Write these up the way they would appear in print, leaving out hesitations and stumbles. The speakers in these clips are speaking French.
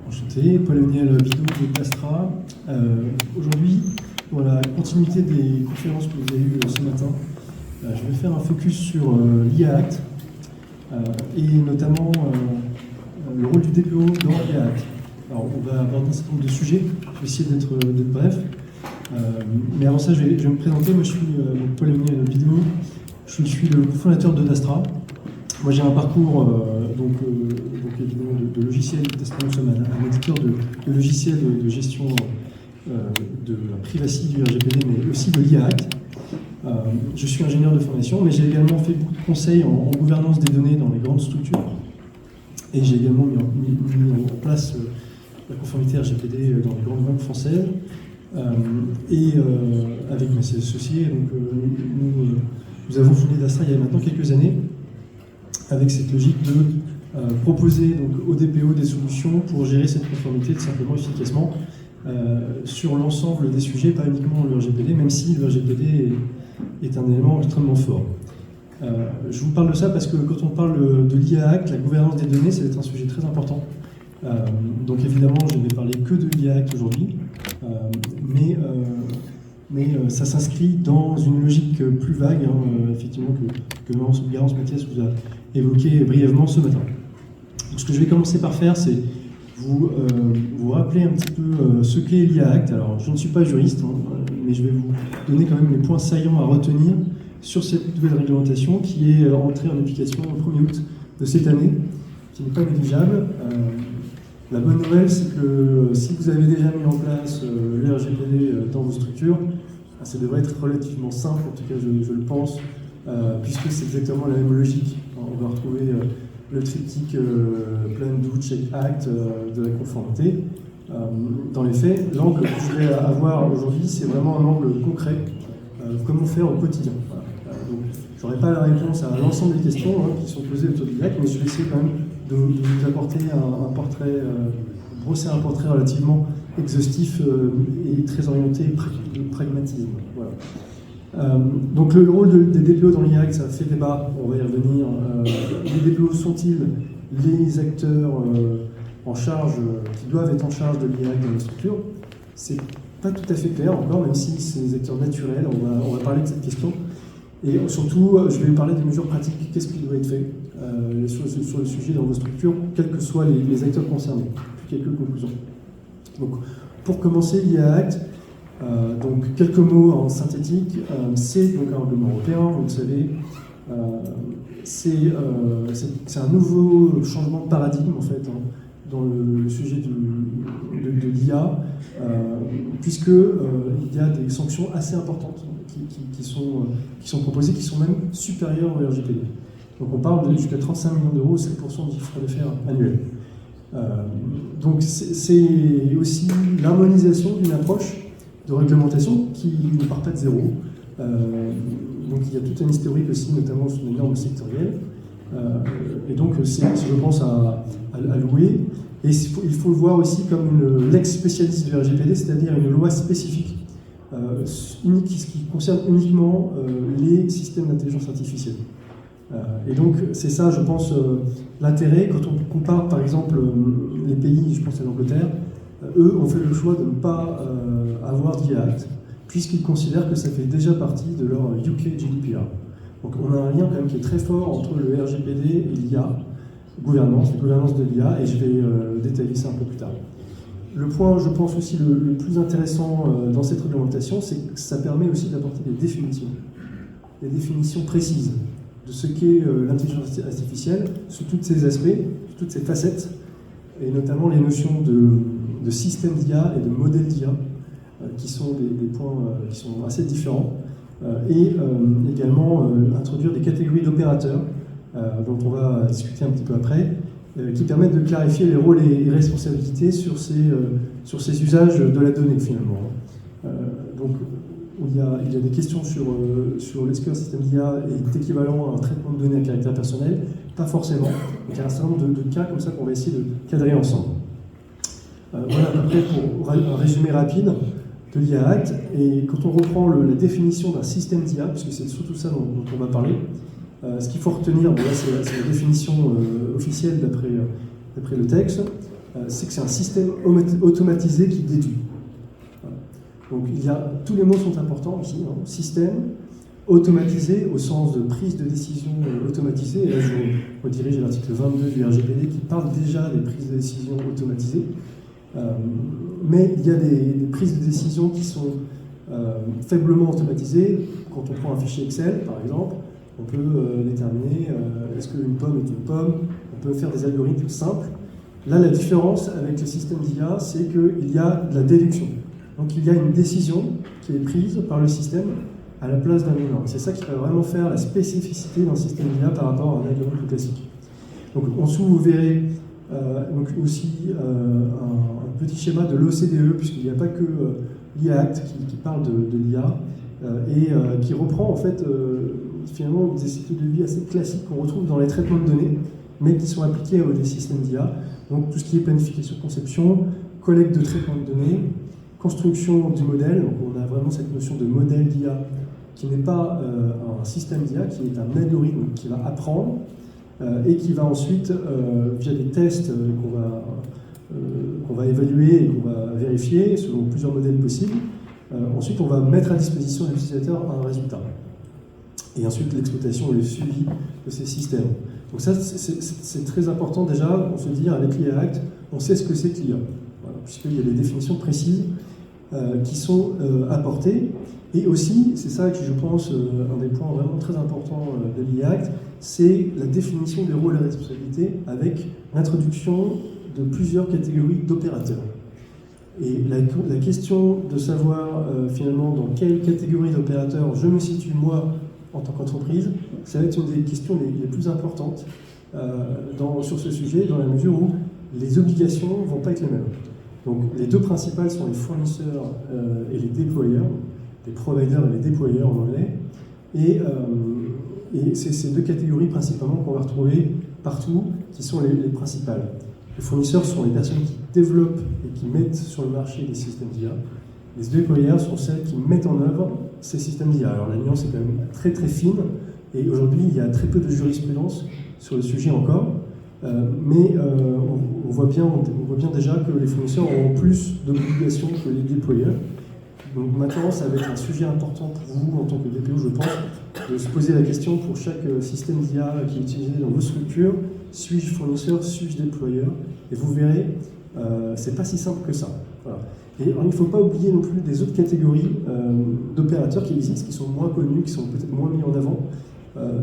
Enchanté, Paul-Emmanuel Bidot de Dastra. Aujourd'hui, dans la continuité des conférences que vous avez eues ce matin, je vais faire un focus sur l'IA Act et notamment le rôle du DPO dans l'IA Act. Alors, on va aborder un certain nombre de sujets, je vais essayer d'être bref. Mais avant ça, je vais me présenter. Moi, je suis Paul-Emmanuel Bidot, je suis le cofondateur de Dastra. Moi, j'ai un parcours évidemment de logiciels. Dastra, nous sommes un éditeur de logiciels de gestion de la privacy du RGPD, mais aussi de l'IA Act. Je suis ingénieur de formation, mais j'ai également fait beaucoup de conseils en gouvernance des données dans les grandes structures. Et j'ai également mis en place la conformité RGPD dans les grandes banques françaises. Avec mes associés, nous avons fondé Dastra il y a maintenant quelques années, avec cette logique de proposer aux DPO des solutions pour gérer cette conformité simplement efficacement sur l'ensemble des sujets, pas uniquement le RGPD, même si le RGPD est un élément extrêmement fort. Je vous parle de ça parce que quand on parle de l'IA Act, la gouvernance des données, ça va être un sujet très important. Donc évidemment, je ne vais parler que de l'IA Act aujourd'hui, mais ça s'inscrit dans une logique plus vague, effectivement, que Garance Mathias vous a évoqué brièvement ce matin. Donc, ce que je vais commencer par faire, c'est vous rappeler un petit peu ce qu'est l'IA Act. Alors, je ne suis pas juriste, mais je vais vous donner quand même les points saillants à retenir sur cette nouvelle réglementation qui est entrée en application le 1er août de cette année, qui n'est pas négligeable. La bonne nouvelle, c'est que si vous avez déjà mis en place le RGPD dans vos structures, ça devrait être relativement simple, en tout cas je le pense, puisque c'est exactement la même logique. On va retrouver le triptyque Plan, Do, Check, Act de la conformité. Dans les faits, l'angle que je vais avoir aujourd'hui, c'est vraiment un angle concret, comment faire au quotidien. Voilà. Donc, je n'aurai pas la réponse à l'ensemble des questions qui sont posées autour du lac, mais je vais essayer quand même de vous apporter un portrait, brosser un portrait relativement exhaustif et très orienté pragmatisme. Voilà. Donc le rôle des DPO dans l'IA Act, ça fait débat, on va y revenir. Les DPO sont-ils les acteurs en charge, qui doivent être en charge de l'IA Act dans la structure? C'est pas tout à fait clair encore, même si c'est des acteurs naturels, on va parler de cette question. Et surtout, je vais vous parler des mesures pratiques, qu'est-ce qui doit être fait sur le sujet dans vos structures, quels que soient les acteurs concernés. Puis quelques conclusions. Donc, pour commencer, l'IA Act, donc quelques mots en synthétique, c'est donc un règlement européen, vous le savez, c'est un nouveau changement de paradigme en fait dans le sujet de l'IA, puisque il y a des sanctions assez importantes qui sont proposées, qui sont même supérieures au RGPD. Donc on parle de jusqu'à 35 millions d'euros, 7% du chiffre d'affaires annuel. Donc c'est aussi l'harmonisation d'une approche de réglementation qui ne part pas de zéro. Donc il y a tout un historique aussi, notamment sur les normes sectorielles. Et donc c'est, je pense, à louer. Et il faut le voir aussi comme une lex spécialiste du RGPD, c'est-à-dire une loi spécifique qui concerne uniquement les systèmes d'intelligence artificielle. Et donc c'est ça, je pense, l'intérêt. Quand on compare par exemple les pays, je pense à l'Angleterre, eux ont fait le choix de ne pas avoir d'IA Act, puisqu'ils considèrent que ça fait déjà partie de leur UK GDPR. Donc on a un lien quand même qui est très fort entre le RGPD et l'IA, la gouvernance de l'IA, et je vais détailler ça un peu plus tard. Le point, je pense aussi le plus intéressant dans cette réglementation, c'est que ça permet aussi d'apporter des définitions précises de ce qu'est l'intelligence artificielle sous tous ses aspects, sous toutes ses facettes, et notamment les notions de système d'IA et de modèle d'IA, qui sont des points qui sont assez différents, et également introduire des catégories d'opérateurs, dont on va discuter un petit peu après, qui permettent de clarifier les rôles et les responsabilités sur ces usages de la donnée finalement. Donc il y a des questions sur est-ce qu'un système d'IA est équivalent à un traitement de données à caractère personnel? Pas forcément. Donc il y a un certain nombre de cas comme ça qu'on va essayer de cadrer ensemble. Voilà à peu près pour un résumé rapide de l'IA Act. Et quand on reprend la définition d'un système d'IA, puisque c'est surtout ça dont on va parler, ce qu'il faut retenir, bon là c'est la définition officielle d'après le texte, c'est que c'est un système automatisé qui déduit. Voilà. Donc tous les mots sont importants ici, hein. Système, automatisé au sens de prise de décision automatisée, et là je vous redirige à l'article 22 du RGPD qui parle déjà des prises de décision automatisées, mais il y a des prises de décision qui sont faiblement automatisées. Quand on prend un fichier Excel par exemple, on peut déterminer est-ce qu'une pomme est une pomme, on peut faire des algorithmes simples. Là la différence avec le système d'IA, c'est qu'il y a de la déduction. Donc il y a une décision qui est prise par le système à la place d'un humain. C'est ça qui va vraiment faire la spécificité d'un système d'IA par rapport à un algorithme classique. Donc en dessous, vous verrez donc aussi un petit schéma de l'OCDE, puisqu'il n'y a pas que l'IA Act qui parle de l'IA, et qui reprend en fait finalement des cycles de vie assez classiques qu'on retrouve dans les traitements de données, mais qui sont appliqués aux des systèmes d'IA. Donc tout ce qui est planification, conception, collecte de traitement de données, construction du modèle. Donc on a vraiment cette notion de modèle d'IA qui n'est pas un système d'IA, qui est un algorithme qui va apprendre et qui va ensuite, via des tests qu'on va évaluer et qu'on va vérifier selon plusieurs modèles possibles, ensuite on va mettre à disposition de l'utilisateur un résultat. Et ensuite l'exploitation et le suivi de ces systèmes. Donc ça, c'est très important déjà, on se dit avec l'IA Act, on sait ce que c'est que l'IA, voilà, puisqu'il y a des définitions précises qui sont apportées. Et aussi, c'est ça que je pense, un des points vraiment très importants de l'IA Act, c'est la définition des rôles et responsabilités avec l'introduction de plusieurs catégories d'opérateurs. Et la question de savoir finalement dans quelle catégorie d'opérateurs je me situe moi en tant qu'entreprise, ça va être une des questions les plus importantes sur ce sujet, dans la mesure où les obligations ne vont pas être les mêmes. Donc les deux principales sont les fournisseurs et les déployeurs, les providers et les déployeurs en anglais, et c'est ces deux catégories principalement qu'on va retrouver partout, qui sont les principales. Les fournisseurs sont les personnes qui développent et qui mettent sur le marché des systèmes d'IA. Les déployeurs sont celles qui mettent en œuvre ces systèmes d'IA. Alors la nuance est quand même très très fine, et aujourd'hui il y a très peu de jurisprudence sur le sujet encore, mais on voit bien déjà que les fournisseurs auront plus d'obligations que les déployeurs. Donc maintenant, ça va être un sujet important pour vous, en tant que DPO, je pense, de se poser la question pour chaque système d'IA qui est utilisé dans vos structures, suis-je fournisseur, suis-je déployeur? Et vous verrez, c'est pas si simple que ça. Voilà. Et il ne faut pas oublier non plus des autres catégories d'opérateurs qui existent, qui sont moins connus, qui sont peut-être moins mis en avant,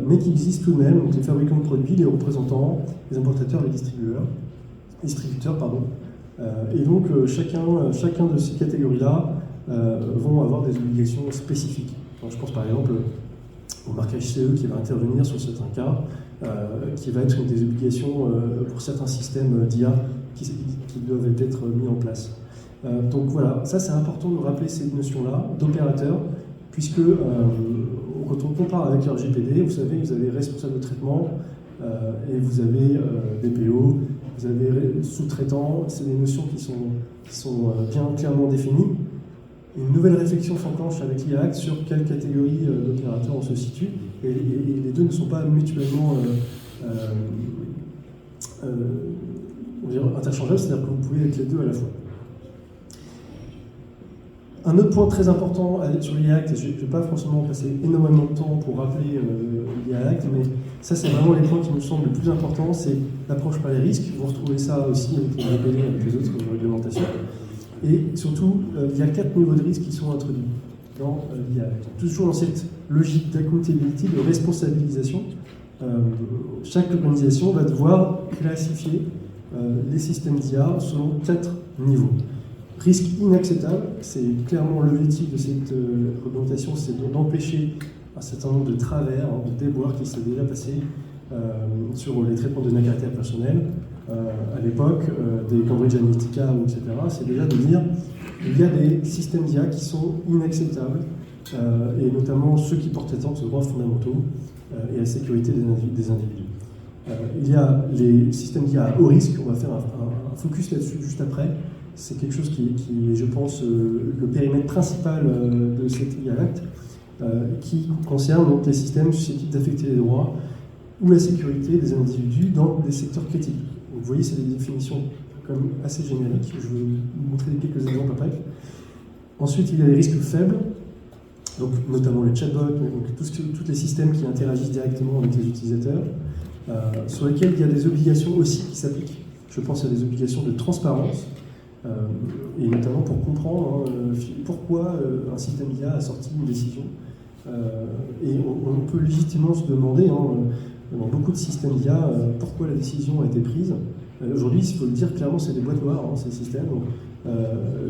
mais qui existent tout de même, donc les fabricants de produits, les représentants, les importateurs, les distributeurs, pardon. Et donc chacun de ces catégories-là vont avoir des obligations spécifiques. Donc, je pense par exemple au marquage CE qui va intervenir sur certains cas, qui va être une des obligations pour certains systèmes d'IA qui doivent être mis en place. Donc voilà, ça c'est important de rappeler cette notion-là d'opérateur, puisque quand on compare avec le RGPD, vous savez, vous avez responsable de traitement et vous avez DPO, vous avez sous-traitant, c'est des notions qui sont bien clairement définies. Une nouvelle réflexion s'enclenche avec l'IA Act sur quelle catégorie d'opérateurs on se situe, et les deux ne sont pas mutuellement interchangeables, c'est-à-dire que vous pouvez être les deux à la fois. Un autre point très important sur l'IA Act, et je ne vais pas forcément passer énormément de temps pour rappeler l'IA Act, mais ça c'est vraiment les points qui me semblent les plus importants, c'est l'approche par les risques. Vous retrouvez ça aussi avec les RGPD et avec les autres réglementations. Et surtout, il y a 4 niveaux de risque qui sont introduits dans l'IA Act. Toujours dans cette logique d'accountability, de responsabilisation, chaque organisation va devoir classifier les systèmes d'IA selon 4 niveaux. Risque inacceptable, c'est clairement l'objectif de cette réglementation, c'est d'empêcher un certain nombre de travers, de déboires qui s'est déjà passé sur les traitements de données à caractère personnel à l'époque, des Cambridge Analytica, etc. C'est déjà de dire qu'il y a des systèmes d'IA qui sont inacceptables, et notamment ceux qui portent atteinte aux droits fondamentaux et à la sécurité des individus. Il y a les systèmes d'IA à haut risque, on va faire un focus là-dessus juste après. C'est quelque chose qui est, je pense, le périmètre principal de cette IA Act, qui concerne donc les systèmes susceptibles d'affecter les droits ou la sécurité des individus dans des secteurs critiques. Donc, vous voyez, c'est des définitions quand même assez générique. Je vais vous montrer quelques exemples après. Ensuite, il y a les risques faibles, donc notamment les chatbots, donc tous les systèmes qui interagissent directement avec les utilisateurs, sur lesquels il y a des obligations aussi qui s'appliquent. Je pense à des obligations de transparence, et notamment pour comprendre pourquoi un système d'IA a sorti une décision. Et on peut légitimement se demander, dans beaucoup de systèmes d'IA, pourquoi la décision a été prise. Aujourd'hui, il faut le dire clairement, c'est des boîtes noires, ces systèmes. Donc,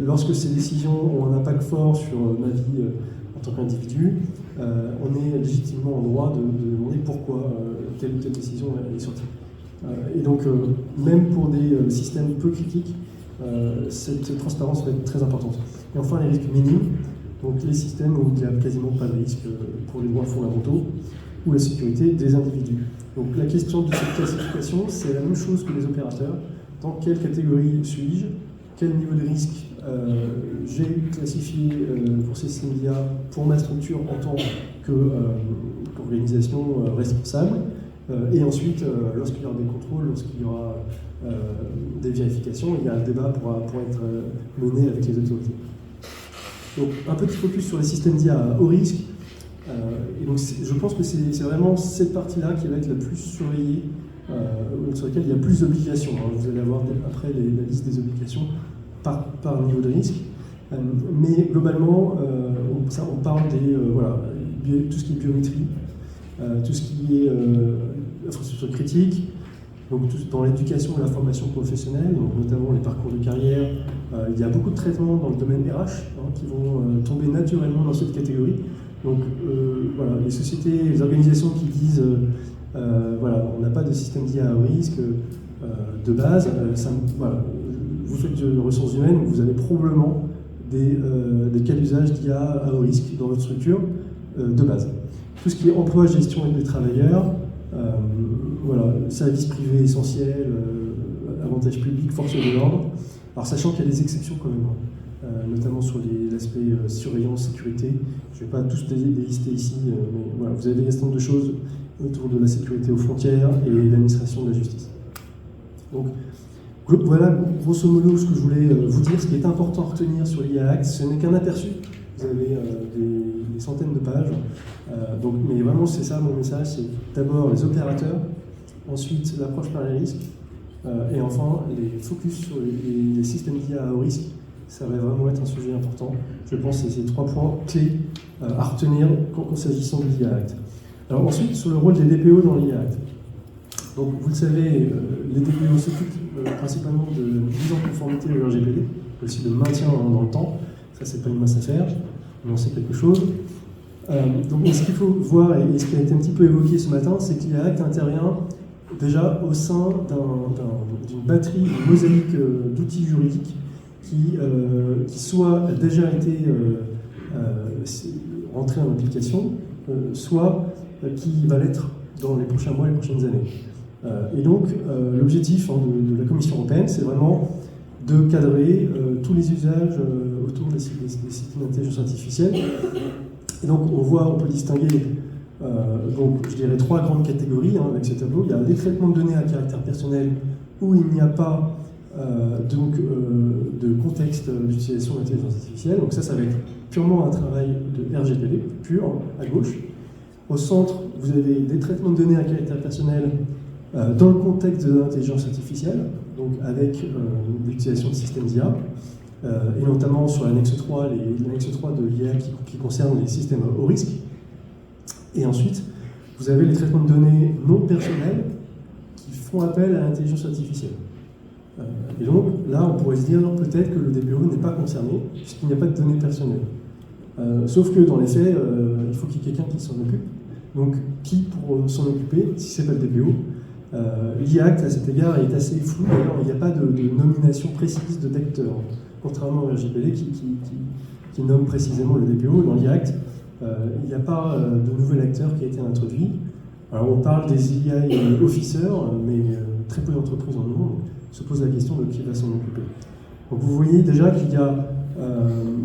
lorsque ces décisions ont un impact fort sur ma vie en tant qu'individu, on est légitimement en droit de demander pourquoi telle ou telle décision est sortie. Et donc, même pour des systèmes peu critiques, cette transparence va être très importante. Et enfin, les risques minimes, donc les systèmes où il n'y a quasiment pas de risque pour les droits fondamentaux ou la sécurité des individus. Donc la question de cette classification, c'est la même chose que les opérateurs. Dans quelle catégorie suis-je? Quel niveau de risque j'ai classifié pour ces systèmes d'IA pour ma structure en tant qu'organisation responsable? Et ensuite, lorsqu'il y aura des contrôles, lorsqu'il y aura des vérifications, il y a un débat pour être mené avec les autorités. Donc un petit focus sur les systèmes d'IA haut risque. Et donc je pense que c'est vraiment cette partie-là qui va être la plus surveillée, sur laquelle il y a plus d'obligations. Vous allez avoir après la liste des obligations par niveau de risque. Mais globalement, on parle tout ce qui est biométrie, tout ce qui est infrastructure critique, donc dans l'éducation et la formation professionnelle, donc notamment les parcours de carrière. Il y a beaucoup de traitements dans le domaine RH qui vont tomber naturellement dans cette catégorie. Donc les sociétés, les organisations qui disent on n'a pas de système d'IA à haut risque de base, vous faites de ressources humaines, vous avez probablement des cas d'usage d'IA à haut risque dans votre structure de base. Tout ce qui est emploi, gestion des travailleurs, services privés essentiels, avantages publics, force de l'ordre. Alors sachant qu'il y a des exceptions quand même, notamment sur l'aspect surveillance, sécurité. Je ne vais pas tous les lister ici, mais voilà, vous avez des certain nombre de choses autour de la sécurité aux frontières et l'administration de la justice. Donc voilà grosso modo ce que je voulais vous dire. Ce qui est important à retenir sur l'IA Act, ce n'est qu'un aperçu. Vous avez des centaines de pages. Mais vraiment c'est ça mon message, c'est d'abord les opérateurs, ensuite l'approche par les risques, et enfin les focus sur les systèmes d'IA à haut risque. Ça va vraiment être un sujet important. Je pense que c'est ces 3 points clés à retenir quand s'agissant de l'IA Act. Alors ensuite, sur le rôle des DPO dans l'IA Act. Donc vous le savez, les DPO s'occupent principalement de mise en conformité au RGPD, aussi de maintien dans le temps. Ça, c'est pas une mince affaire, mais on sait quelque chose. Donc ce qu'il faut voir, et ce qui a été un petit peu évoqué ce matin, c'est que l'IA Act intervient déjà au sein d'une batterie, d'une mosaïque d'outils juridiques qui soit a déjà été rentré en application, soit qui va l'être dans les prochains mois et les prochaines années. Et donc, l'objectif de la Commission européenne, c'est vraiment de cadrer tous les usages autour des systèmes d'intelligence artificielle. Et donc, on peut distinguer, je dirais, 3 grandes catégories avec ce tableau. Il y a les traitements de données à caractère personnel où il n'y a pas de contexte d'utilisation de l'intelligence artificielle. Donc ça va être purement un travail de RGPD pur, à gauche. Au centre, vous avez des traitements de données à caractère personnel dans le contexte de l'intelligence artificielle, donc avec l'utilisation de systèmes d'IA, et notamment sur l'annexe 3, l'annexe 3 de l'IA qui concerne les systèmes haut risque. Et ensuite, vous avez les traitements de données non personnels qui font appel à l'intelligence artificielle. Et donc, là, on pourrait se dire peut-être que le DPO n'est pas concerné, puisqu'il n'y a pas de données personnelles. Sauf que dans les faits, il faut qu'il y ait quelqu'un qui s'en occupe. Donc, qui pour s'en occuper, si ce n'est pas le DPO? L'IA Act, à cet égard, est assez flou. D'ailleurs, il n'y a pas de nomination précise de d'acteur, contrairement au RGPD qui nomme précisément le DPO. Dans l'IA Act, il n'y a pas de nouvel acteur qui a été introduit. Alors, on parle des IA officers, mais très peu d'entreprises en ont. Se pose la question de qui va s'en occuper. Donc vous voyez déjà qu'il y a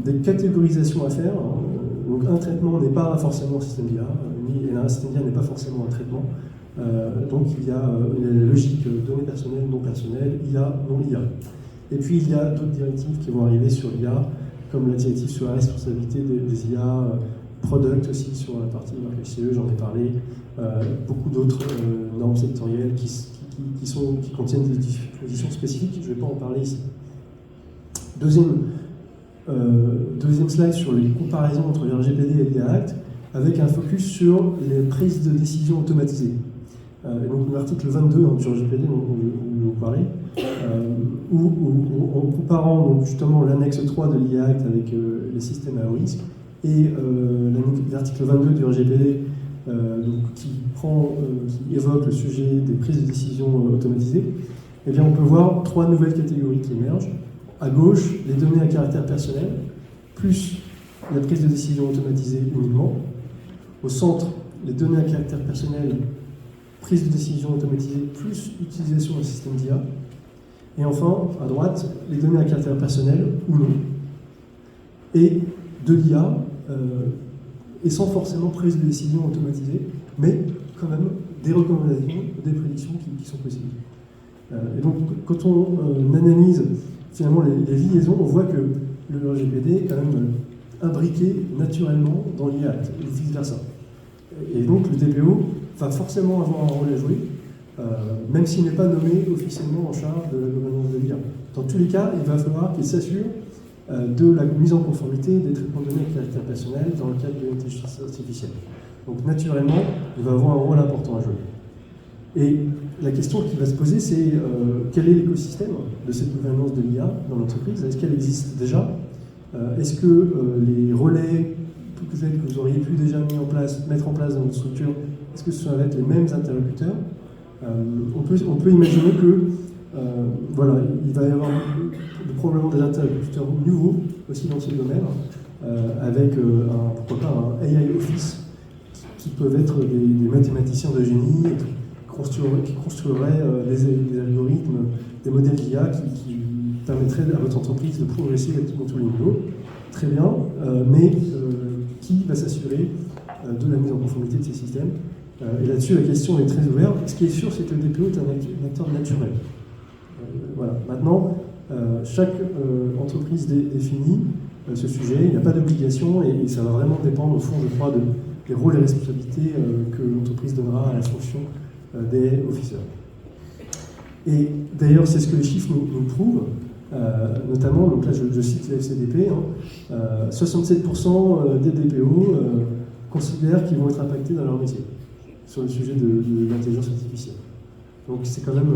des catégorisations à faire. Donc un traitement n'est pas forcément un système d'IA, ni un système d'IA n'est pas forcément un traitement. Donc il y a la logique données personnelles, non personnelles, IA, non IA. Et puis il y a d'autres directives qui vont arriver sur l'IA, comme la directive sur la responsabilité des IA, product aussi sur la partie marque HCE, j'en ai parlé, beaucoup d'autres normes sectorielles qui contiennent des dispositions spécifiques, je ne vais pas en parler ici. Deuxième slide sur les comparaisons entre le RGPD et l'IA Act, avec un focus sur les prises de décision automatisées. Donc l'article 22 du RGPD dont vous parlez, où en comparant donc, justement l'annexe 3 de l'IA Act avec les systèmes à haut risque, et l'article 22 du RGPD qui évoque le sujet des prises de décision automatisées, eh bien on peut voir trois nouvelles catégories qui émergent. À gauche, les données à caractère personnel, plus la prise de décision automatisée uniquement. Au centre, les données à caractère personnel, prise de décision automatisée, plus utilisation d'un système d'IA. Et enfin, à droite, les données à caractère personnel ou non. Et de l'IA, et sans forcément prise de décision automatisée, mais quand même des recommandations, des prédictions qui sont possibles. Et donc, quand on analyse finalement les liaisons, on voit que le RGPD est quand même imbriqué naturellement dans l'IA Act, et vice-versa. Et donc, le DPO va forcément avoir un rôle à jouer, même s'il n'est pas nommé officiellement en charge de la gouvernance de l'IA. Dans tous les cas, il va falloir qu'il s'assure de la mise en conformité des traitements de données à caractère personnel dans le cadre de l'intelligence artificielle. Donc naturellement, il va avoir un rôle important à jouer. Et la question qui va se poser, c'est quel est l'écosystème de cette gouvernance de l'IA dans l'entreprise? Est-ce qu'elle existe déjà? Est-ce que les relais que vous auriez pu déjà mettre en place dans votre structure, est-ce que ce va être les mêmes interlocuteurs? On peut imaginer que voilà, il va y avoir probablement des interlocuteurs nouveaux aussi dans ce domaine, avec pourquoi pas un AI Office qui peuvent être des mathématiciens de génie qui construiraient des algorithmes, des modèles d'IA qui permettraient à votre entreprise de progresser dans tous les niveaux. Très bien, mais qui va s'assurer de la mise en conformité de ces systèmes? Et là-dessus, la question est très ouverte. Ce qui est sûr, c'est que le DPO est un acteur naturel. Voilà. Maintenant, chaque entreprise définit ce sujet. Il n'y a pas d'obligation et ça va vraiment dépendre, au fond, je crois, des rôles et responsabilités que l'entreprise donnera à la fonction des officers. Et d'ailleurs, c'est ce que les chiffres nous prouvent, notamment, donc là je cite la FCDP, 67% des DPO considèrent qu'ils vont être impactés dans leur métier sur le sujet de l'intelligence artificielle. Donc c'est quand même,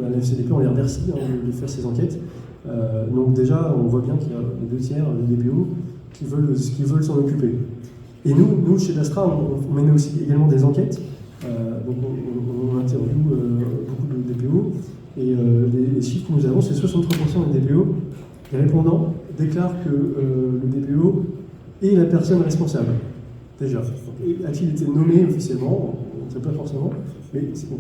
à la FCDP, on les remercie de faire ces enquêtes. Donc déjà, on voit bien qu'il y a les 2 tiers des DPO qui veulent s'en occuper. Et nous chez Dastra, on mène aussi également des enquêtes. Donc on interviewe beaucoup de DPO. Et les chiffres que nous avons, c'est 63% des DPO. Les répondants déclarent que le DPO est la personne responsable. Déjà. A-t-il été nommé officiellement? On ne sait pas forcément, mais on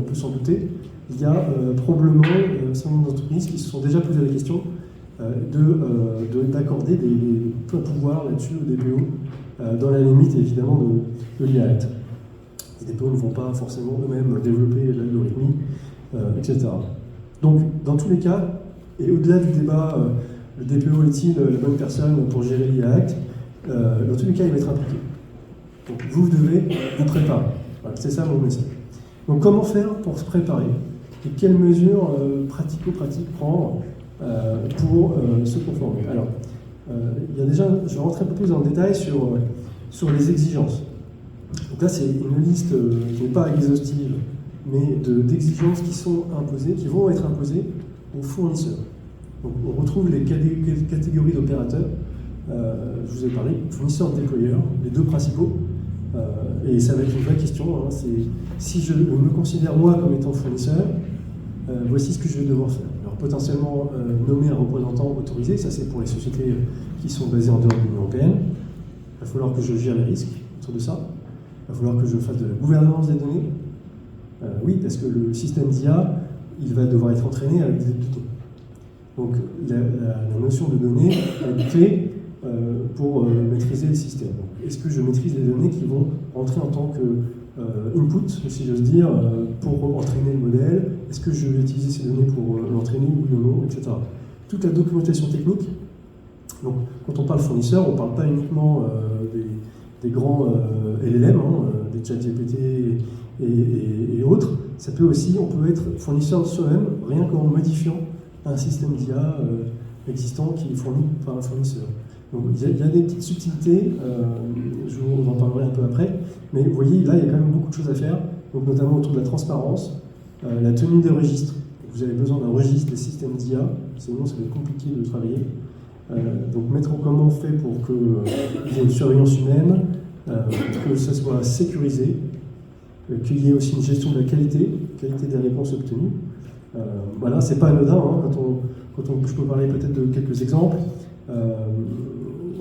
peut s'en douter. Il y a probablement un certain nombre d'entreprises qui se sont déjà posé la question d'accorder des pouvoirs là-dessus au DPO, dans la limite évidemment de l'IA Act. Les DPO ne vont pas forcément eux-mêmes développer l'algorithmie, etc. Donc, dans tous les cas, et au-delà du débat, le DPO est-il la bonne personne pour gérer l'IA Act, dans tous les cas, il va être impliqué. Donc, vous devez vous préparer. Voilà, c'est ça mon message. Donc, comment faire pour se préparer? Et quelles mesures pratico-pratiques prendre pour se conformer? Alors, il y a déjà, je vais rentrer un peu plus dans le détail sur les exigences. Donc là, c'est une liste qui n'est pas exhaustive, mais d'exigences qui sont imposées, qui vont être imposées aux fournisseurs. Donc, on retrouve les catégories d'opérateurs. Je vous ai parlé, fournisseurs et déployeurs, les deux principaux. Et ça va être une vraie question. C'est si je me considère moi comme étant fournisseur, voici ce que je vais devoir faire. Alors potentiellement nommer un représentant autorisé, ça c'est pour les sociétés qui sont basées en dehors de l'Union européenne. Il va falloir que je gère les risques autour de ça. Il va falloir que je fasse de la gouvernance des données. Oui, parce que le système d'IA, il va devoir être entraîné avec des données. Donc la notion de données est clé pour maîtriser le système. Donc, est-ce que je maîtrise les données qui vont rentrer en tant que input, si j'ose dire, pour entraîner le modèle? Est-ce que je vais utiliser ces données pour l'entraîner, oui ou non, etc. Toute la documentation technique. Donc, quand on parle fournisseur, on ne parle pas uniquement des grands LLM, des ChatGPT et autres. Ça peut aussi, on peut être fournisseur de soi-même, rien qu'en modifiant un système d'IA existant qui est fourni par un fournisseur. Donc il y a des petites subtilités, je vous en parlerai un peu après, mais vous voyez, là, il y a quand même beaucoup de choses à faire, donc notamment autour de la transparence, la tenue des registres. Vous avez besoin d'un registre des systèmes d'IA, sinon ça va être compliqué de travailler. Donc comment on fait pour qu'il y ait une surveillance humaine, que ça soit sécurisé, qu'il y ait aussi une gestion de la qualité des réponses obtenues. Voilà, c'est pas anodin, je peux parler peut-être de quelques exemples.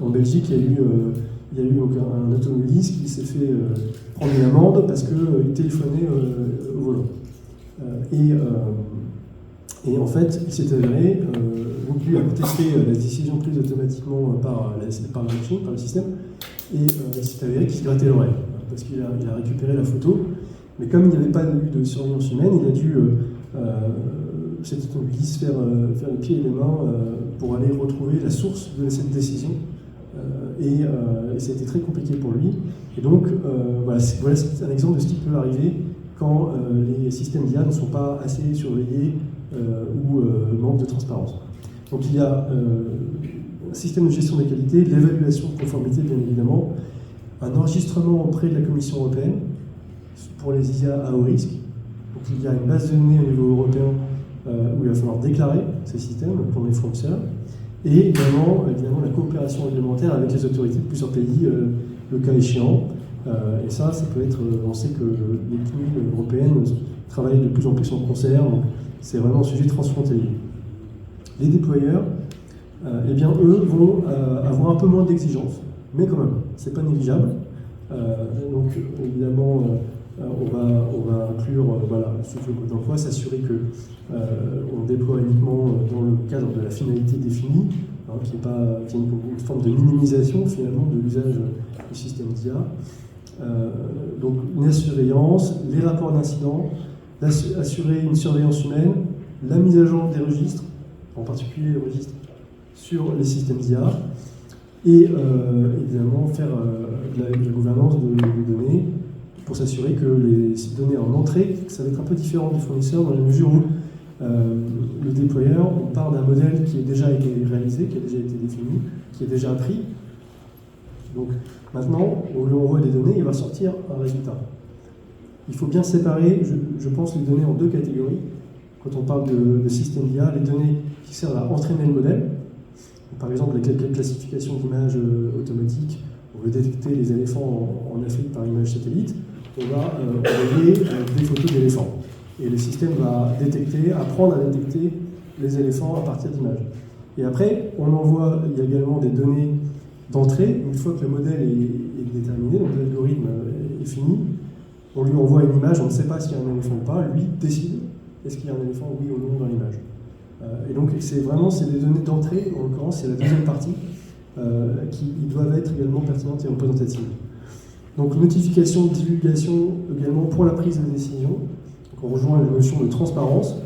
En Belgique, il y a eu donc un automobiliste qui s'est fait prendre une amende parce qu'il téléphonait au volant. Et en fait, il s'est avéré, donc lui a testé la décision prise automatiquement par la machine, par le système, et il s'est avéré qu'il se grattait l'oreille, parce qu'il a récupéré la photo, mais comme il n'y avait pas eu de surveillance humaine, il a dû, cet automobiliste, faire les pieds et les mains pour aller retrouver la source de cette décision, et ça a été très compliqué pour lui. Et donc, voilà, c'est un exemple de ce qui peut arriver quand les systèmes d'IA ne sont pas assez surveillés ou manquent de transparence. Donc il y a un système de gestion des qualités, de l'évaluation de conformité bien évidemment, un enregistrement auprès de la Commission européenne pour les IA à haut risque. Donc il y a une base de données au niveau européen où il va falloir déclarer ces systèmes pour les fournisseurs, et évidemment la coopération réglementaire avec les autorités de plusieurs pays, le cas échéant. Et ça peut être, on sait que les CNIL européennes travaillent de plus en plus en concert, donc c'est vraiment un sujet transfrontalier. Les déployeurs, eh bien, eux vont avoir un peu moins d'exigences, mais quand même, c'est pas négligeable. Donc, évidemment, on va inclure, sauf le code d'emploi, s'assurer qu'on déploie uniquement dans le cadre de la finalité définie, qu'il y ait une forme de minimisation finalement de l'usage du système d'IA. Donc, la surveillance, les rapports d'incidents, assurer une surveillance humaine, la mise à jour des registres, en particulier les registres sur les systèmes d'IA, et évidemment faire de la gouvernance de données pour s'assurer que les données en entrée, ça va être un peu différent du fournisseur dans la mesure où le déployeur, on part d'un modèle qui a déjà été réalisé, qui a déjà été défini, qui est déjà appris. Donc maintenant, on lui envoie des données, il va sortir un résultat. Il faut bien séparer, je pense, les données en deux catégories. Quand on parle de système d'IA, les données qui servent à entraîner le modèle, par exemple la classification d'images automatiques, on veut détecter les éléphants en Afrique par image satellite, on va envoyer des photos d'éléphants. Et le système va apprendre à détecter les éléphants à partir d'images. Et après, il y a également des données d'entrée. Une fois que le modèle est déterminé, donc l'algorithme est fini, on lui envoie une image, on ne sait pas s'il y a un éléphant ou pas, lui décide est-ce qu'il y a un éléphant, oui ou non, dans l'image. Et donc c'est des données d'entrée, en l'occurrence c'est la deuxième partie, qui doivent être également pertinentes et représentatives. Donc notification, divulgation également pour la prise de décision. Donc on rejoint la notion de transparence,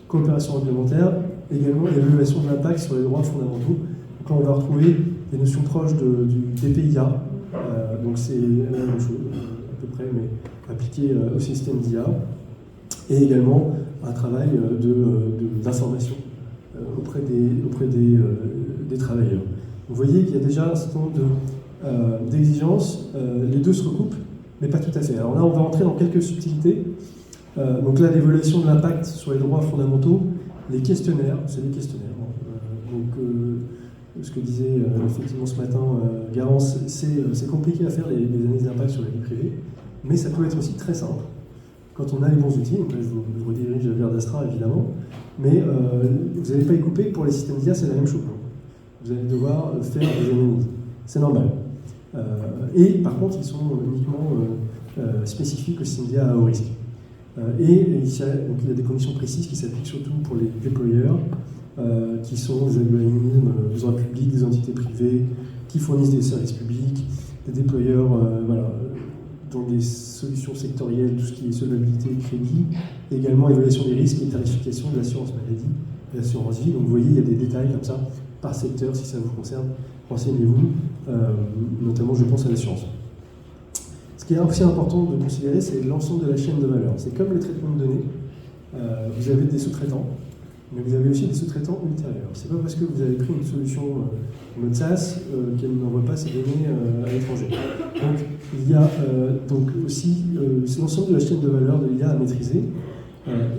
coopération réglementaire, également évaluation de l'impact sur les droits fondamentaux. Donc là on va retrouver des notions proches du DPIA, donc c'est la même chose à peu près, mais appliqué au système d'IA, et également un travail d'information auprès des travailleurs. Vous voyez qu'il y a déjà un certain nombre d'exigences, les deux se recoupent, mais pas tout à fait. Alors là, on va entrer dans quelques subtilités. Donc là, l'évaluation de l'impact sur les droits fondamentaux, les questionnaires, c'est des questionnaires. Ce que disait effectivement ce matin Garance, c'est compliqué à faire les analyses d'impact sur la vie privée, mais ça peut être aussi très simple quand on a les bons outils. Donc là, je vous redirige vers Dastra évidemment, mais vous n'allez pas y couper. Pour les systèmes d'IA, c'est la même chose. Vous allez devoir faire des analyses, c'est normal. Et par contre, ils sont uniquement spécifiques au système d'IA à haut risque. Il y a des conditions précises qui s'appliquent surtout pour les déployeurs, qui sont des organismes, des ordres publics, des entités privées, qui fournissent des services publics, des déployeurs voilà, dans des solutions sectorielles, tout ce qui est solvabilité et crédit, et également évaluation des risques et tarification de l'assurance maladie et l'assurance vie. Donc vous voyez, il y a des détails comme ça par secteur, si ça vous concerne, renseignez-vous, notamment je pense à l'assurance. Ce qui est aussi important de considérer, c'est l'ensemble de la chaîne de valeur. C'est comme le traitement de données, vous avez des sous-traitants, mais vous avez aussi des sous-traitants ultérieurs. C'est pas parce que vous avez pris une solution mode SaaS qu'elle n'envoie pas ses données à l'étranger. Donc il y a donc aussi l'ensemble de la chaîne de valeur de l'IA à maîtriser.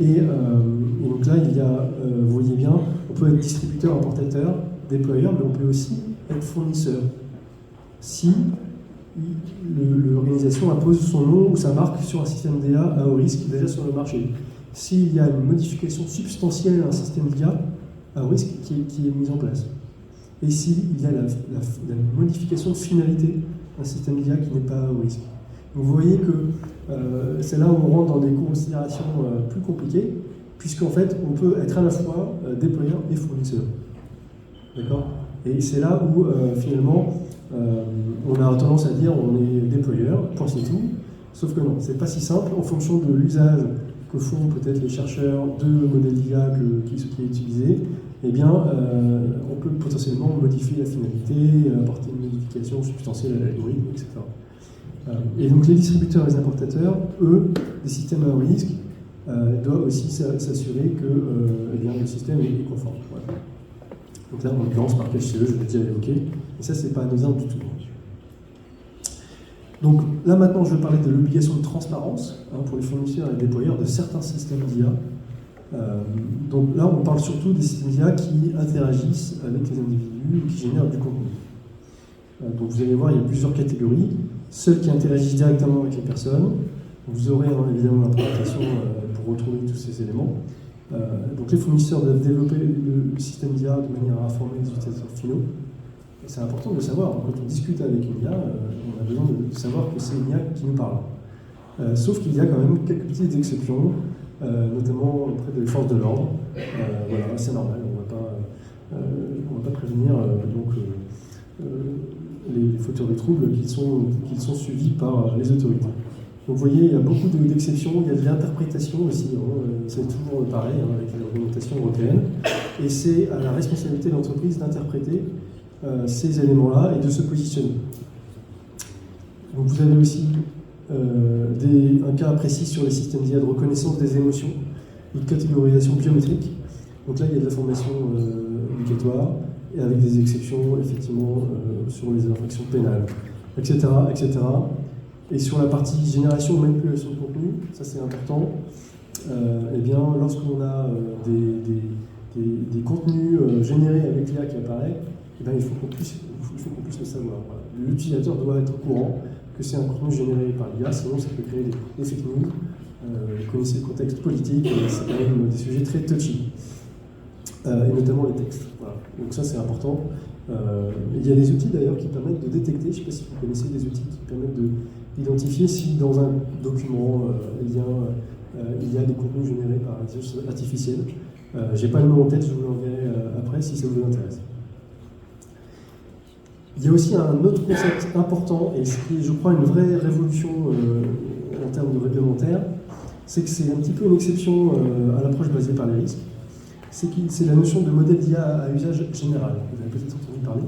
Et donc là, il y a, vous voyez bien, on peut être distributeur, importateur, déployeur, mais on peut aussi être fournisseur. Si l'organisation impose son nom ou sa marque sur un système d'IA à haut risque déjà sur le marché. S'il y a une modification substantielle à un système d'IA à haut risque qui est mise en place. Et s'il y a la modification de finalité d'un système d'IA qui n'est pas à haut risque. Donc vous voyez que c'est là où on rentre dans des considérations plus compliquées, puisqu'en fait on peut être à la fois déployeur et fournisseur. D'accord ? Et c'est là où finalement on a tendance à dire on est déployeur, point c'est tout, sauf que non, c'est pas si simple en fonction de l'usage que font peut-être les chercheurs de modèles d'IA qui est utilisé, eh bien on peut potentiellement modifier la finalité, apporter une modification substantielle à l'algorithme, etc. Et donc les distributeurs et les importateurs, eux, des systèmes à haut risque, doivent aussi s'assurer que eh bien, le système est conforme. Voilà. Donc là, en l'occurrence, par HCE, je l'ai déjà évoqué, et ça, c'est pas anodin du tout. Donc là, maintenant, je vais parler de l'obligation de transparence pour les fournisseurs et les déployeurs de certains systèmes d'IA. Donc là, on parle surtout des systèmes d'IA qui interagissent avec les individus ou qui génèrent du contenu. Donc vous allez voir, il y a plusieurs catégories. Celles qui interagissent directement avec les personnes. Vous aurez évidemment la présentation pour retrouver tous ces éléments. Donc les fournisseurs doivent développer le système d'IA de manière à informer les utilisateurs finaux. Et c'est important de le savoir. Quand on discute avec une IA, on a besoin de savoir que c'est une IA qui nous parle. Sauf qu'il y a quand même quelques petites exceptions, notamment auprès des forces de l'ordre. Voilà, c'est normal. On ne va pas prévenir les fauteurs de troubles qui sont suivis par les autorités. Donc vous voyez, il y a beaucoup d'exceptions, il y a de l'interprétation aussi, c'est toujours pareil avec la réglementation européenne, et c'est à la responsabilité de l'entreprise d'interpréter ces éléments-là et de se positionner. Donc vous avez aussi un cas précis sur les systèmes d'IA de reconnaissance des émotions, une catégorisation biométrique. Donc là, il y a de la formation obligatoire, et avec des exceptions, effectivement, sur les infractions pénales, etc., etc. Et sur la partie génération ou manipulation de contenu, ça c'est important, eh bien, lorsqu'on a des contenus générés avec l'IA qui apparaît, eh bien, il faut qu'on puisse le savoir. Voilà. L'utilisateur doit être au courant que c'est un contenu généré par l'IA, sinon ça peut créer des fake news. Vous connaissez le contexte politique, c'est quand même des sujets très touchy. Et notamment les textes. Voilà. Donc ça c'est important. Il y a des outils d'ailleurs qui permettent de détecter, je ne sais pas si vous connaissez des outils qui permettent d'identifier si dans un document il y a des contenus générés par l'intelligence artificielle. Je n'ai pas le nom en tête, je vous l'enverrai après si ça vous intéresse. Il y a aussi un autre concept important, et ce qui est, je crois, une vraie révolution en termes de réglementaire, c'est que c'est un petit peu une exception à l'approche basée par les risques. C'est la notion de modèle d'IA à usage général. Vous avez peut-être entendu parler.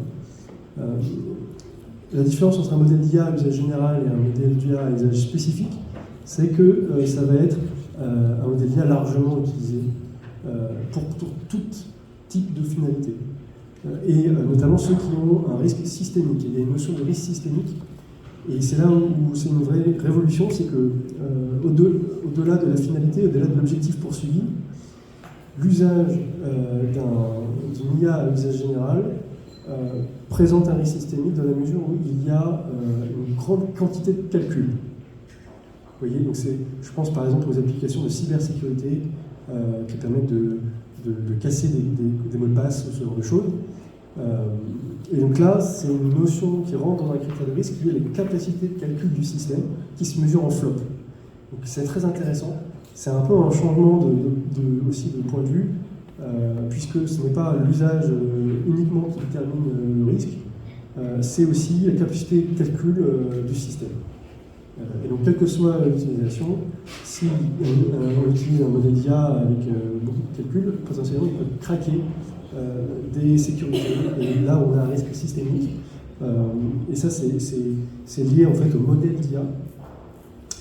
La différence entre un modèle d'IA à usage général et un modèle d'IA à usage spécifique, c'est que ça va être un modèle d'IA largement utilisé pour tout type de finalité. Et notamment ceux qui ont un risque systémique. Il y a une notion de risque systémique. Et c'est là où c'est une vraie révolution, c'est que au-delà de la finalité, au-delà de l'objectif poursuivi, l'usage d'une IA à usage général présente un risque systémique dans la mesure où il y a une grande quantité de calculs. Vous voyez, donc je pense par exemple aux applications de cybersécurité qui permettent de casser des mots de passe, ce genre de choses. Et donc là, c'est une notion qui rentre dans un critère de risque qui est les capacités de calcul du système qui se mesurent en flop. Donc c'est très intéressant. C'est un peu un changement aussi de point de vue, puisque ce n'est pas l'usage uniquement qui détermine le risque, c'est aussi la capacité de calcul du système. Et donc, quelle que soit l'utilisation, si on utilise un modèle d'IA avec beaucoup de calculs, potentiellement, il peut craquer des sécurités. Et là, on a un risque systémique. Et ça, c'est lié en fait au modèle d'IA.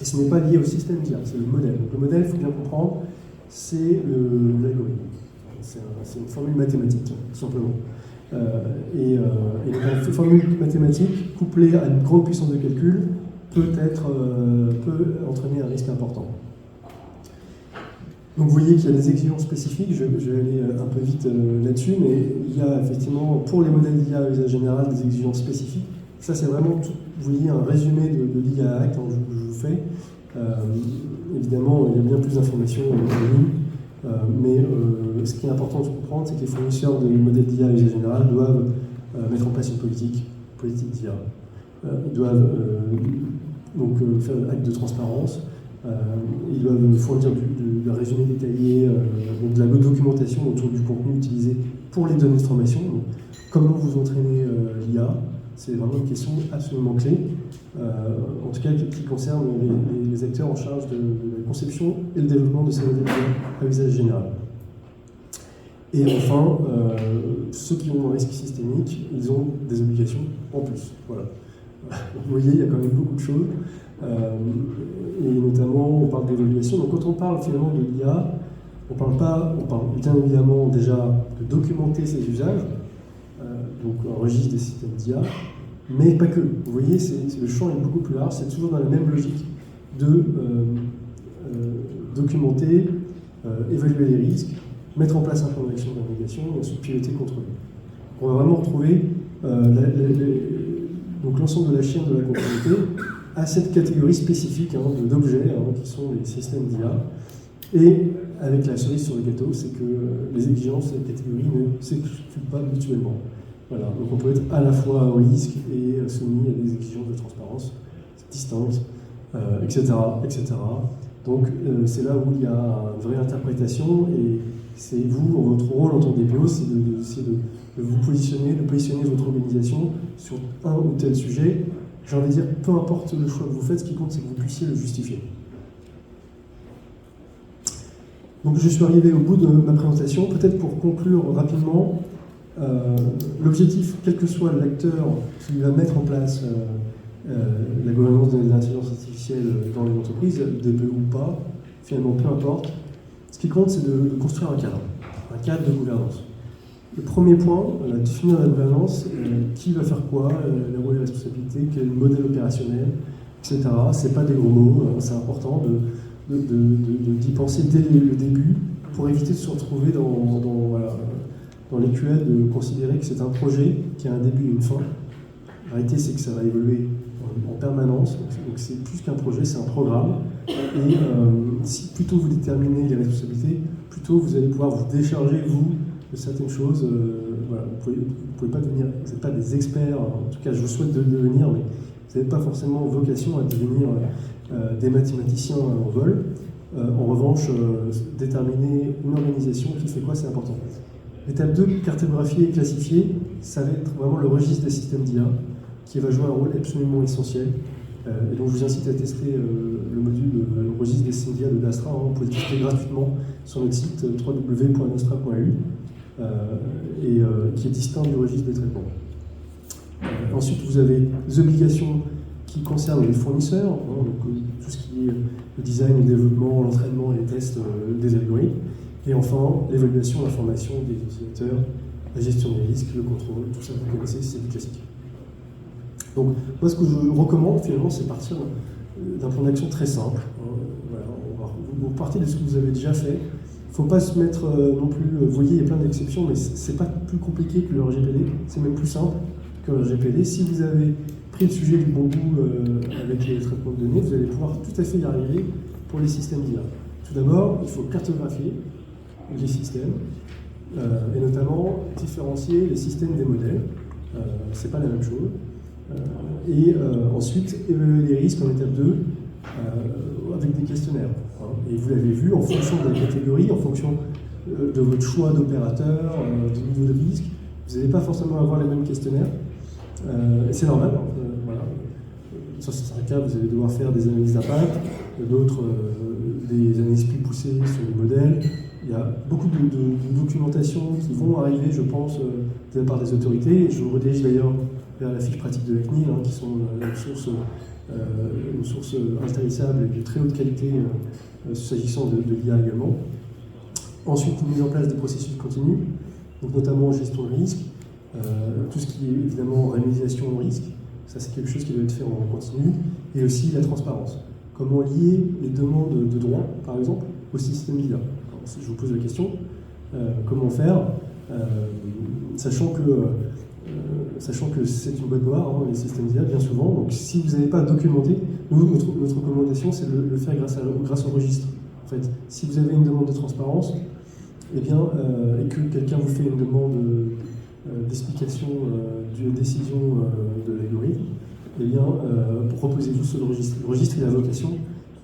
Et ce n'est pas lié au système d'IA, c'est le modèle. Donc, le modèle, il faut bien comprendre, c'est l'algorithme. C'est une formule mathématique, tout simplement. Et donc, une formule mathématique couplée à une grande puissance de calcul peut entraîner un risque important. Donc vous voyez qu'il y a des exigences spécifiques, je vais aller un peu vite là-dessus, mais il y a effectivement pour les modèles d'IA à usage général des exigences spécifiques. Ça c'est vraiment, vous voyez, un résumé de l'IA Act, hein, je vous fais. Évidemment, il y a bien plus d'informations en ligne, mais ce qui est important de comprendre, c'est que les fournisseurs de modèles d'IA à usage général doivent mettre en place une politique d'IA. Ils doivent donc faire un acte de transparence. Ils doivent fournir du résumé détaillé, donc de la documentation autour du contenu utilisé pour les données de formation. Donc, comment vous entraînez l'IA, c'est vraiment une question absolument clé, en tout cas qui concerne les acteurs en charge de la conception et le développement de ces modèles d'IA à usage général. Et enfin, ceux qui ont un risque systémique, ils ont des obligations en plus. Voilà. Donc, vous voyez, il y a quand même beaucoup de choses. Et notamment, on parle d'évaluation. Donc, quand on parle finalement de l'IA, on parle bien évidemment déjà de documenter ses usages, donc un registre des systèmes d'IA, mais pas que. Vous voyez, le champ est beaucoup plus large. C'est toujours dans la même logique de documenter, évaluer les risques, mettre en place un plan d'action de navigation et ensuite piloter le contrôle. On va vraiment retrouver donc l'ensemble de la chaîne de la conformité à cette catégorie spécifique d'objets qui sont les systèmes d'IA. Et avec la cerise sur le gâteau, c'est que les exigences de cette catégorie ne s'excluent pas mutuellement. Voilà. Donc on peut être à la fois au risque et soumis à des exigences de transparence distinctes, etc., etc. Donc c'est là où il y a une vraie interprétation et c'est vous, votre rôle en tant que DPO, c'est de vous positionner, de positionner votre organisation sur un ou tel sujet. J'ai envie de dire, peu importe le choix que vous faites, ce qui compte, c'est que vous puissiez le justifier. Donc je suis arrivé au bout de ma présentation. Peut-être pour conclure rapidement, l'objectif, quel que soit l'acteur qui va mettre en place la gouvernance de l'intelligence artificielle dans les entreprises, DPE ou pas, finalement peu importe, ce qui compte, c'est de construire un cadre de gouvernance. Le premier point, définir la gouvernance, qui va faire quoi, les rôles et les responsabilités, quel est le modèle opérationnel, etc. Ce n'est pas des gros mots, c'est important d'y penser dès le début pour éviter de se retrouver dans l'écuelle de considérer que c'est un projet qui a un début et une fin. La réalité, c'est que ça va évoluer en permanence, donc c'est plus qu'un projet, c'est un programme. Et si plus tôt vous déterminez les responsabilités, plus tôt vous allez pouvoir vous décharger, vous, de certaines choses. Voilà, vous pouvez pas devenir, vous n'êtes pas des experts, en tout cas je vous souhaite de le devenir, mais vous n'avez pas forcément vocation à devenir des mathématiciens en vol. En revanche, déterminer une organisation qui fait quoi, c'est important. L'étape 2, cartographier et classifier, ça va être vraiment le registre des systèmes d'IA qui va jouer un rôle absolument essentiel. Et donc je vous incite à tester le module le registre des systèmes d'IA de Dastra. Vous pouvez le tester gratuitement sur notre site www.dastra.eu et qui est distinct du registre des traitements. Ensuite, vous avez les obligations qui concernent les fournisseurs, donc tout ce qui est le design, le développement, l'entraînement et les tests des algorithmes. Et enfin, l'évaluation, la formation des utilisateurs, la gestion des risques, le contrôle, tout ça vous connaissez, c'est du classique. Donc, moi, ce que je recommande, finalement, c'est partir d'un plan d'action très simple. Voilà, vous partez de ce que vous avez déjà fait. Il ne faut pas se mettre non plus... vous voyez, il y a plein d'exceptions, mais ce n'est pas plus compliqué que le RGPD. C'est même plus simple que le RGPD. Si vous avez pris le sujet du bon bout avec les traitements de données, vous allez pouvoir tout à fait y arriver pour les systèmes d'IA. Tout d'abord, il faut cartographier les systèmes, et notamment différencier les systèmes des modèles. C'est pas la même chose. Et ensuite, évaluer les risques en étape 2 avec des questionnaires. Et vous l'avez vu, en fonction de la catégorie, en fonction de votre choix d'opérateur, du niveau de risque, vous n'allez pas forcément avoir les mêmes questionnaires. Et c'est normal, voilà. Sur certains cas, vous allez devoir faire des analyses d'impact, d'autres des analyses plus poussées sur les modèles. Il y a beaucoup de documentation qui vont arriver, je pense, de la part des autorités. Je vous redirige d'ailleurs vers la fiche pratique de la CNIL, qui sont une source intarissable et de très haute qualité s'agissant de l'IA également. Ensuite, une mise en place des processus continus, donc notamment gestion de risque, tout ce qui est évidemment réalisation de risque, ça c'est quelque chose qui doit être fait en continu, et aussi la transparence. Comment lier les demandes de droit, par exemple, au système d'IA? Si je vous pose la question, comment faire, sachant que c'est une boîte noire, les systèmes d'IA, bien souvent. Donc si vous n'avez pas documenté, nous, notre recommandation, c'est de le faire grâce au registre. En fait, si vous avez une demande de transparence, eh bien, et que quelqu'un vous fait une demande d'explication d'une décision de l'algorithme, eh bien, proposez-vous sur le registre. Le registre, il a vocation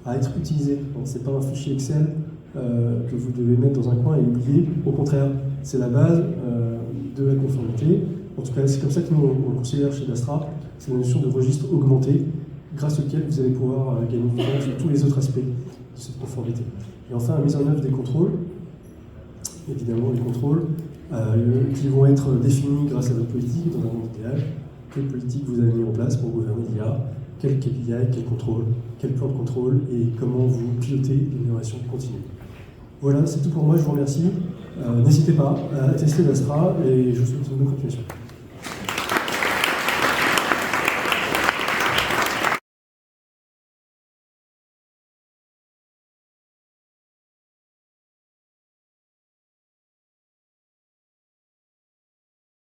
à être utilisé. Ce n'est pas un fichier Excel que vous devez mettre dans un coin et oublier. Au contraire, c'est la base de la conformité. En tout cas, c'est comme ça que nous, on le considère chez Dastra. C'est la notion de registre augmenté, grâce auquel vous allez pouvoir gagner du temps sur tous les autres aspects de cette conformité. Et enfin, la mise en œuvre des contrôles. Évidemment, les contrôles qui vont être définis grâce à votre politique dans un monde idéal. Quelle politique vous avez mis en place pour gouverner l'IA, quel KPI, quel contrôle, quel plan de contrôle et comment vous pilotez l'innovation continue. Voilà, c'est tout pour moi, je vous remercie. N'hésitez pas à tester Dastra et je vous souhaite une bonne continuation.